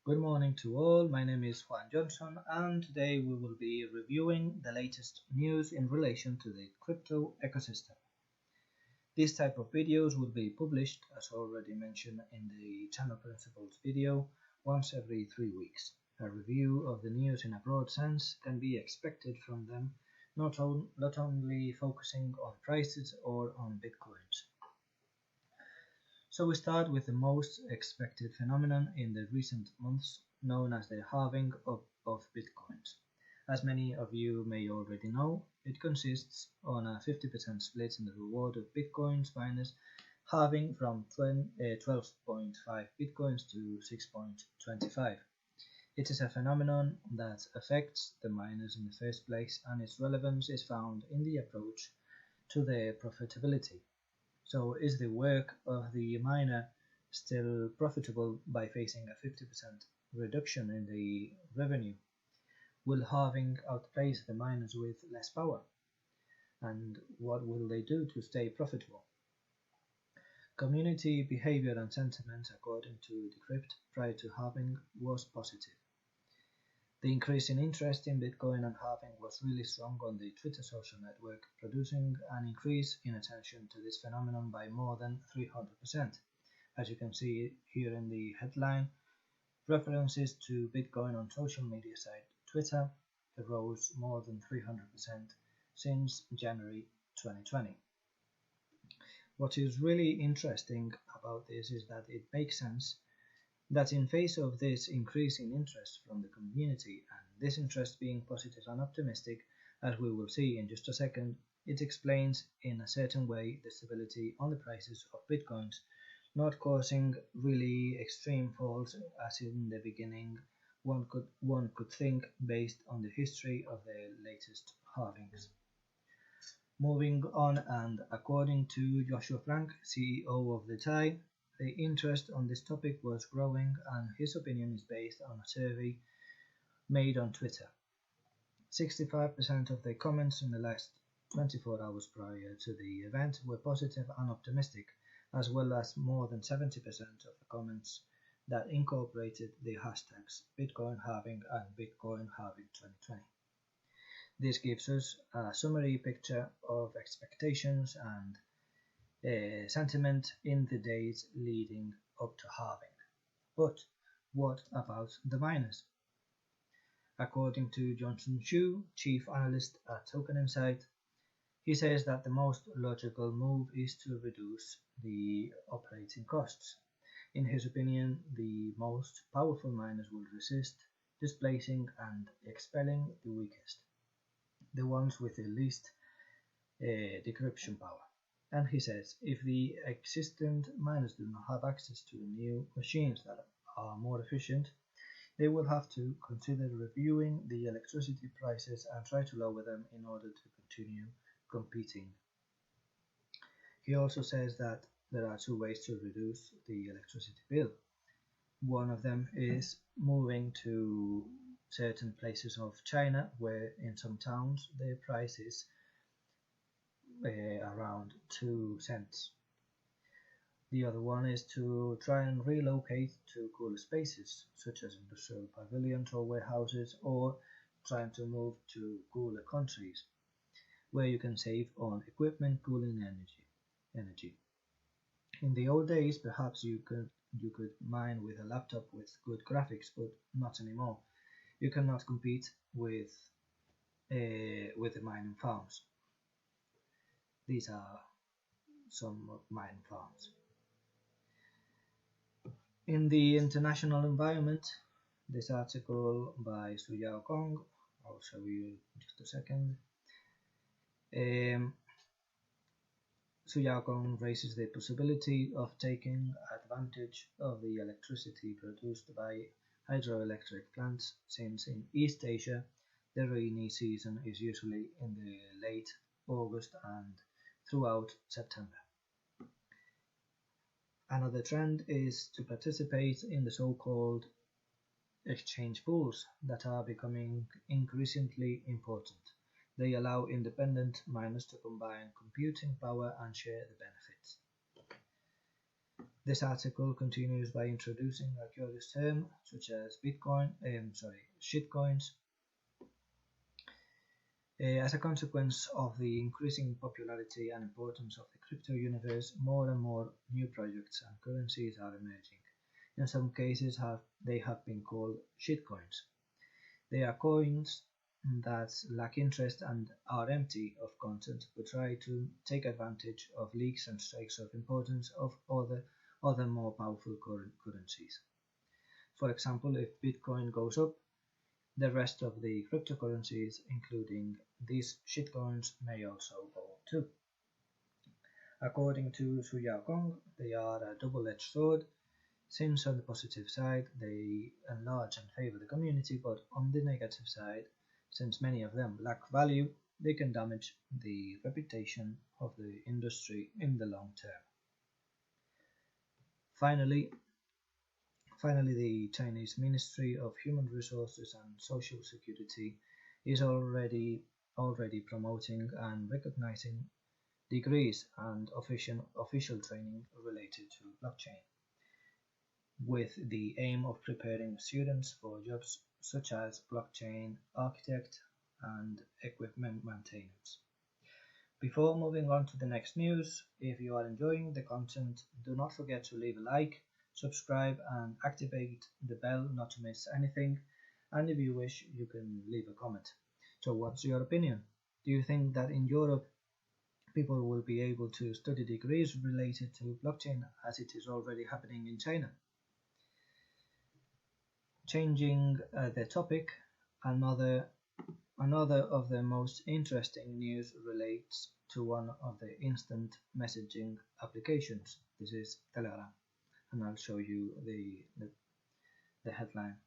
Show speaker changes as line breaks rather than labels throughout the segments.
Good morning to all, my name is Juan Johnson and today we will be reviewing the latest news in relation to the crypto ecosystem. This type of videos will be published, as already mentioned in the channel principles video, once every 3 weeks. A review of the news in a broad sense can be expected from them, not only focusing on prices or on bitcoins. So we start with the most expected phenomenon in the recent months, known as the halving of bitcoins. As many of you may already know, it consists on a 50% split in the reward of bitcoins miners, halving from 12.5 bitcoins to 6.25. It is a phenomenon that affects the miners in the first place, and its relevance is found in the approach to their profitability. So is the work of the miner still profitable by facing a 50% reduction in the revenue? Will halving outpace the miners with less power? And what will they do to stay profitable? Community behavior and sentiment, according to Decrypt, prior to halving was positive. The increase in interest in Bitcoin and halving was really strong on the Twitter social network, producing an increase in attention to this phenomenon by more than 300%. As you can see here in the headline, references to Bitcoin on social media site Twitter rose more than 300% since January 2020. What is really interesting about this is that it makes sense that in face of this increase in interest from the community, and this interest being positive and optimistic, as we will see in just a second, it explains in a certain way the stability on the prices of bitcoins, not causing really extreme falls as in the beginning one could think based on the history of the latest halvings. Moving on, and according to Joshua Frank, CEO of the TAI, the interest on this topic was growing, and his opinion is based on a survey made on Twitter. 65% of the comments in the last 24 hours prior to the event were positive and optimistic, as well as more than 70% of the comments that incorporated the hashtags Bitcoin halving and Bitcoin halving 2020. This gives us a summary picture of expectations and sentiment in the days leading up to halving. But what about the miners? According to Johnson Chu, chief analyst at Token Insight, he says that the most logical move is to reduce the operating costs. In his opinion, the most powerful miners will resist, displacing and expelling the weakest, the ones with the least decryption power. And he says, if the existing miners do not have access to new machines that are more efficient, they will have to consider reviewing the electricity prices and try to lower them in order to continue competing. He also says that there are two ways to reduce the electricity bill. One of them is moving to certain places of China, where in some towns the price is around 2 cents. The other one is to try and relocate to cooler spaces, such as industrial pavilions or warehouses, or trying to move to cooler countries, where you can save on equipment, cooling energy. In the old days, perhaps you could mine with a laptop with good graphics, but not anymore. You cannot compete with the mining farms. These are some mining farms. In the international environment, this article by Su Yao Kong, I'll show you in just a second. Su Yao Kong raises the possibility of taking advantage of the electricity produced by hydroelectric plants, since in East Asia the rainy season is usually in the late August and throughout September. Another trend is to participate in the so-called exchange pools that are becoming increasingly important. They allow independent miners to combine computing power and share the benefits. This article continues by introducing a curious term such as shitcoins. As a consequence of the increasing popularity and importance of the crypto universe, more and more new projects and currencies are emerging. In some cases, they have been called shitcoins. They are coins that lack interest and are empty of content, but try to take advantage of leaks and strikes of importance of other more powerful currencies. For example, if Bitcoin goes up, the rest of the cryptocurrencies, including these shitcoins, may also go up too. According to Su Kong, they are a double-edged sword, since on the positive side they enlarge and favor the community, but on the negative side, since many of them lack value, they can damage the reputation of the industry in the long term. Finally, the Chinese Ministry of Human Resources and Social Security is already promoting and recognizing degrees and official training related to blockchain, with the aim of preparing students for jobs such as blockchain architect and equipment maintenance. Before moving on to the next news, if you are enjoying the content, do not forget to leave a like, subscribe and activate the bell not to miss anything, and if you wish, you can leave a comment. So what's your opinion? Do you think that in Europe people will be able to study degrees related to blockchain as it is already happening in China? Changing the topic, another of the most interesting news relates to one of the instant messaging applications. This is Telegram, and I'll show you the headline.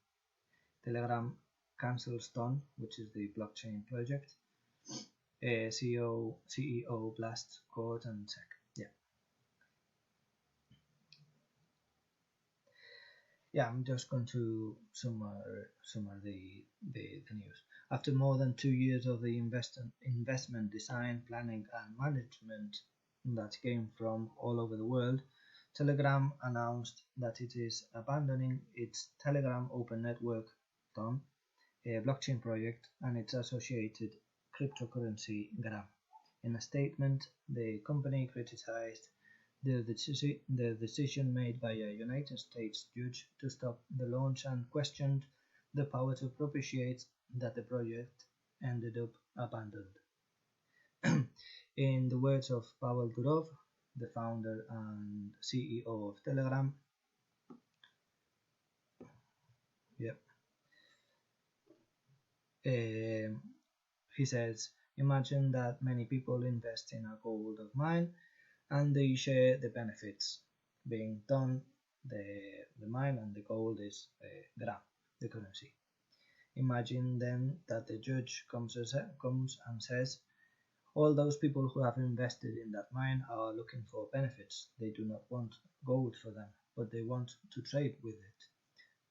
Telegram cancels Don, which is the blockchain project. CEO blasts court and SEC. Yeah, I'm just going to summarize the news. After more than 2 years of the investment design, planning and management that came from all over the world, Telegram announced that it is abandoning its Telegram Open Network TON, a blockchain project, and its associated cryptocurrency Gram. In a statement, the company criticized the decision made by a United States judge to stop the launch and questioned the power to propitiate that the project ended up abandoned. In the words of Pavel Durov, the founder and CEO of Telegram, he says, imagine that many people invest in a gold of mine and they share the benefits being done, the mine, and the gold is gram, the currency. Imagine then that the judge comes and says, all those people who have invested in that mine are looking for benefits. They do not want gold for them, but they want to trade with it.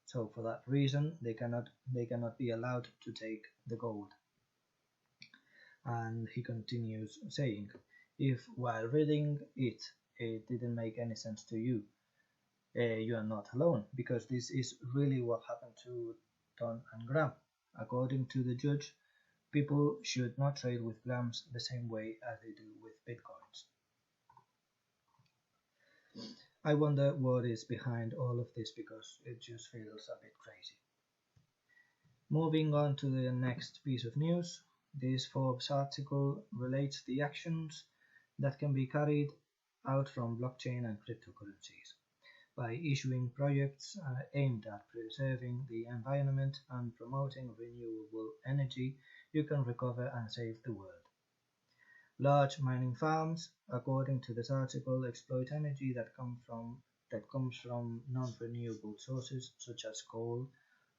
So for that reason, they cannot be allowed to take the gold. And he continues saying, if while reading it didn't make any sense to you, you are not alone, because this is really what happened to Don and Gram. According to the judge, people should not trade with grams the same way as they do with bitcoins. I wonder what is behind all of this, because it just feels a bit crazy. Moving on to the next piece of news, this Forbes article relates the actions that can be carried out from blockchain and cryptocurrencies. By issuing projects aimed at preserving the environment and promoting renewable energy, you can recover and save the world. Large mining farms, according to this article, exploit energy that comes from non-renewable sources such as coal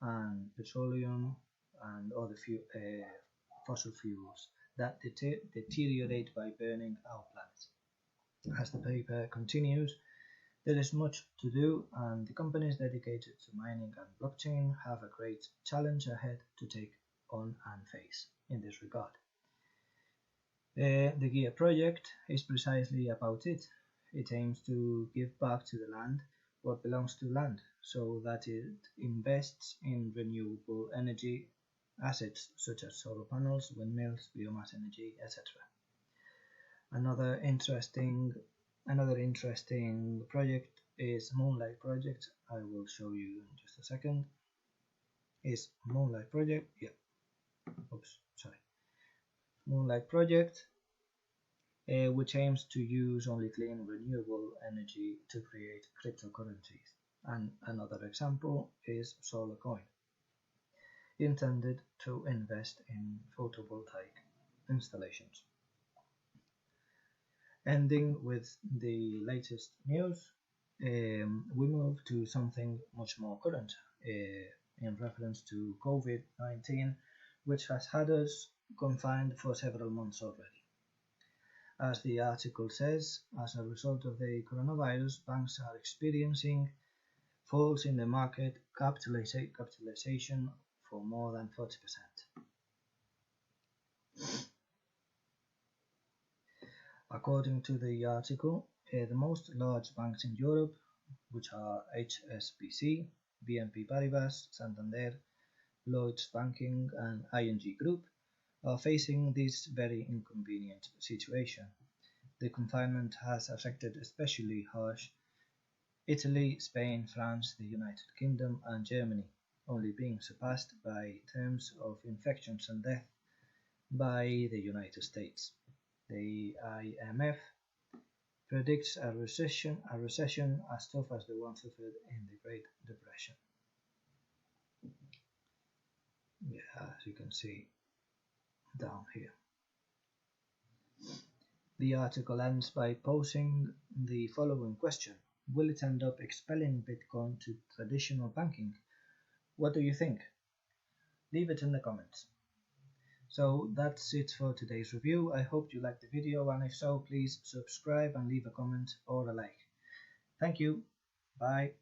and petroleum and other fossil fuels that deteriorate by burning our planet. As the paper continues, there is much to do, and the companies dedicated to mining and blockchain have a great challenge ahead to take on and face in this regard. The Gear project is precisely about it. It aims to give back to the land what belongs to land, so that it invests in renewable energy assets such as solar panels, windmills, biomass energy, etc. Another interesting project is Moonlight Project. I will show you in just a second. Is Moonlight Project? Yeah. Oops, sorry. Moonlight Project, which aims to use only clean renewable energy to create cryptocurrencies. And another example is Solar Coin, intended to invest in photovoltaic installations. Ending with the latest news, we move to something much more current in reference to COVID-19, which has had us confined for several months already. As the article says, as a result of the coronavirus, banks are experiencing falls in the market capitalization for more than 40%. According to the article, the most large banks in Europe, which are HSBC, BNP Paribas, Santander, Lloyds Banking and ING Group, are facing this very inconvenient situation. The confinement has affected especially harsh Italy, Spain, France, the United Kingdom and Germany, only being surpassed by terms of infections and death by the United States. The IMF predicts a recession as tough as the one suffered in the Great Depression. Yeah, as you can see down here. The article ends by posing the following question: will it end up expelling Bitcoin to traditional banking? What do you think? Leave it in the comments. So that's it for today's review. I hope you liked the video, and if so, please subscribe and leave a comment or a like. Thank you. Bye.